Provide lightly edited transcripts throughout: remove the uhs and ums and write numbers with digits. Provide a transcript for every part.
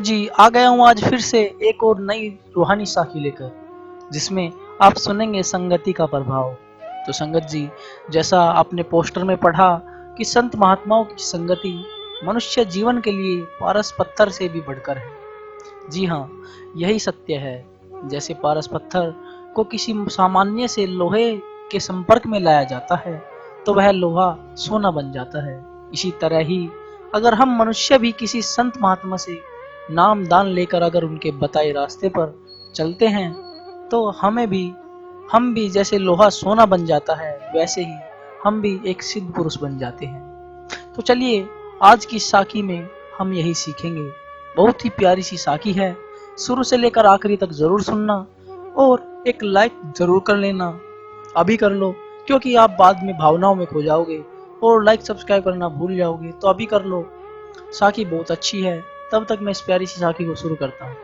जी आ गया हूँ आज फिर से एक और नई रूहानी साखी लेकर, जिसमें आप सुनेंगे संगति का प्रभाव। तो संगत जी, जैसा आपने पोस्टर में पढ़ा कि संत महात्माओं की संगति मनुष्य जीवन के लिए पारस पत्थर से भी बढ़कर है। जी हाँ, यही सत्य है। जैसे पारस पत्थर को किसी सामान्य से लोहे के संपर्क में लाया जाता है तो वह लोहा सोना बन जाता है। इसी तरह ही अगर हम मनुष्य भी किसी संत महात्मा से नाम दान लेकर अगर उनके बताए रास्ते पर चलते हैं तो हम भी जैसे लोहा सोना बन जाता है, वैसे ही हम भी एक सिद्ध पुरुष बन जाते हैं। तो चलिए आज की साखी में हम यही सीखेंगे। बहुत ही प्यारी सी साखी है, शुरू से लेकर आखिरी तक जरूर सुनना और एक लाइक जरूर कर लेना। अभी कर लो, क्योंकि आप बाद में भावनाओं में खो जाओगे और लाइक सब्सक्राइब करना भूल जाओगे। तो अभी कर लो, साखी बहुत अच्छी है। तब तक मैं इस प्यारी सी साखी को शुरू करता हूँ।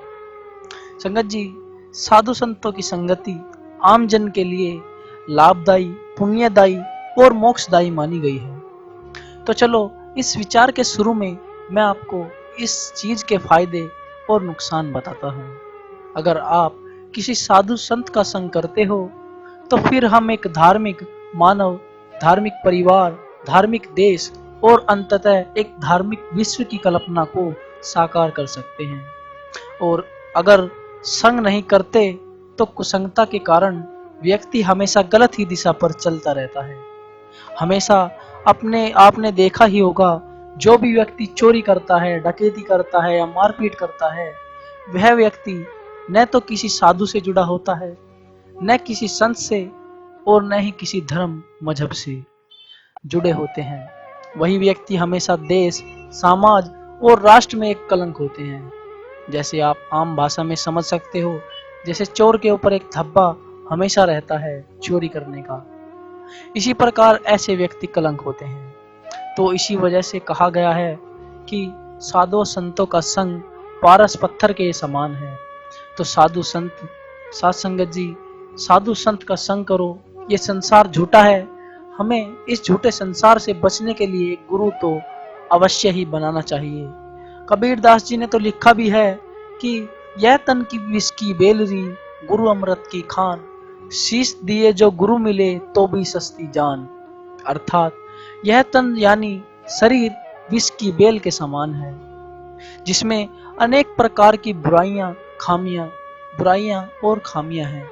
संगत जी, साधु संतों की संगति आम जन के लिए लाभदायी, पुण्यदायी और मोक्षदायी मानी गई है। तो चलो इस विचार के शुरू में मैं आपको इस चीज के फायदे और नुकसान बताता हूँ। अगर आप किसी साधु संत का संग करते हो तो फिर हम एक धार्मिक मानव, धार्मिक परिवार, धार्मिक देश और अंततः एक धार्मिक विश्व की कल्पना को साकार कर सकते हैं। और अगर संग नहीं करते तो कुसंगता के कारण व्यक्ति हमेशा गलत ही दिशा पर चलता रहता है। हमेशा आपने देखा ही होगा, जो भी व्यक्ति चोरी करता है, डकैती करता है या मारपीट करता है, वह व्यक्ति न तो किसी साधु से जुड़ा होता है, न किसी संत से, और न ही किसी धर्म मजहब से जुड़े होते हैं। वही व्यक्ति हमेशा देश, समाज और राष्ट्र में एक कलंक होते हैं। जैसे आप आम भाषा में समझ सकते हो, जैसे चोर के ऊपर एक धब्बा हमेशा रहता है चोरी करने का, इसी प्रकार ऐसे व्यक्ति कलंक होते हैं। तो इसी वजह से कहा गया है कि साधु संतों का संग पारस पत्थर के समान है। तो साधु संत, साध संगत जी, साधु संत का संग करो। ये संसार झूठा है, हमें इस झूठे संसार से बचने के लिए एक गुरु तो अवश्य ही बनाना चाहिए। कबीर दास जी ने तो लिखा भी है कि यह तन की विष की बेलरी, गुरु अमृत की खान, शीश दिए जो गुरु मिले तो भी सस्ती जान। अर्थात यह तन यानी शरीर विष की बेल के समान है, जिसमें अनेक प्रकार की बुराइयां और खामियां हैं।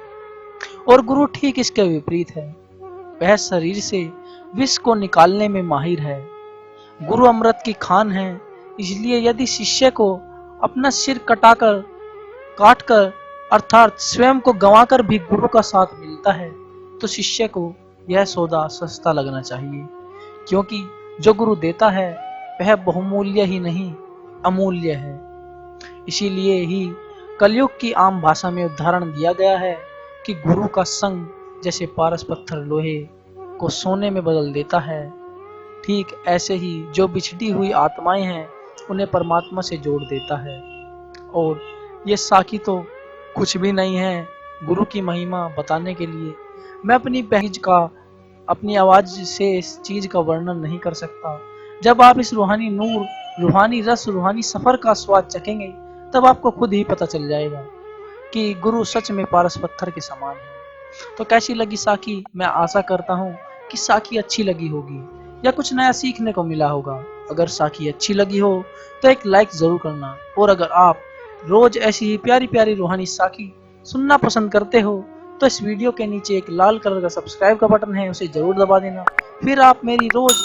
और गुरु ठीक इसके विपरीत है, वह शरीर से विष को निकालने में माहिर है। गुरु अमृत की खान है, इसलिए यदि शिष्य को अपना सिर काटकर अर्थात स्वयं को गंवाकर भी गुरु का साथ मिलता है तो शिष्य को यह सौदा सस्ता लगना चाहिए, क्योंकि जो गुरु देता है वह बहुमूल्य ही नहीं, अमूल्य है। इसीलिए ही कलयुग की आम भाषा में उदाहरण दिया गया है कि गुरु का संग जैसे पारस पत्थर लोहे को सोने में बदल देता है, ठीक ऐसे ही जो बिछड़ी हुई आत्माएं हैं उन्हें परमात्मा से जोड़ देता है। और ये साखी तो कुछ भी नहीं है, गुरु की महिमा बताने के लिए मैं अपनी आवाज से इस चीज का वर्णन नहीं कर सकता। जब आप इस रूहानी नूर, रूहानी रस, रूहानी सफर का स्वाद चखेंगे तब आपको खुद ही पता चल जाएगा कि गुरु सच में पारस पत्थर के समान है। तो कैसी लगी साखी? मैं आशा करता हूँ कि साखी अच्छी लगी होगी या कुछ नया सीखने को मिला होगा। अगर साखी अच्छी लगी हो तो एक लाइक जरूर करना, और अगर आप रोज ऐसी ही प्यारी प्यारी रूहानी साखी सुनना पसंद करते हो तो इस वीडियो के नीचे एक लाल कलर का सब्सक्राइब का बटन है, उसे जरूर दबा देना। फिर आप मेरी रोज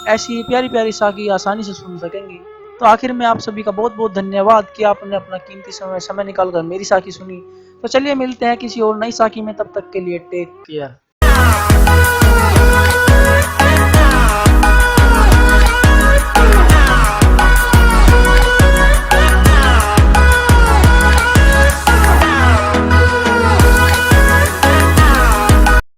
ऐसी प्यारी प्यारी साखी आसानी से सुन सकेंगे। तो आखिर में आप सभी का बहुत बहुत धन्यवाद कि आपने अपना कीमती समय निकालकर मेरी साखी सुनी। तो चलिए मिलते हैं किसी और नई साखी में, तब तक के लिए टेक केयर।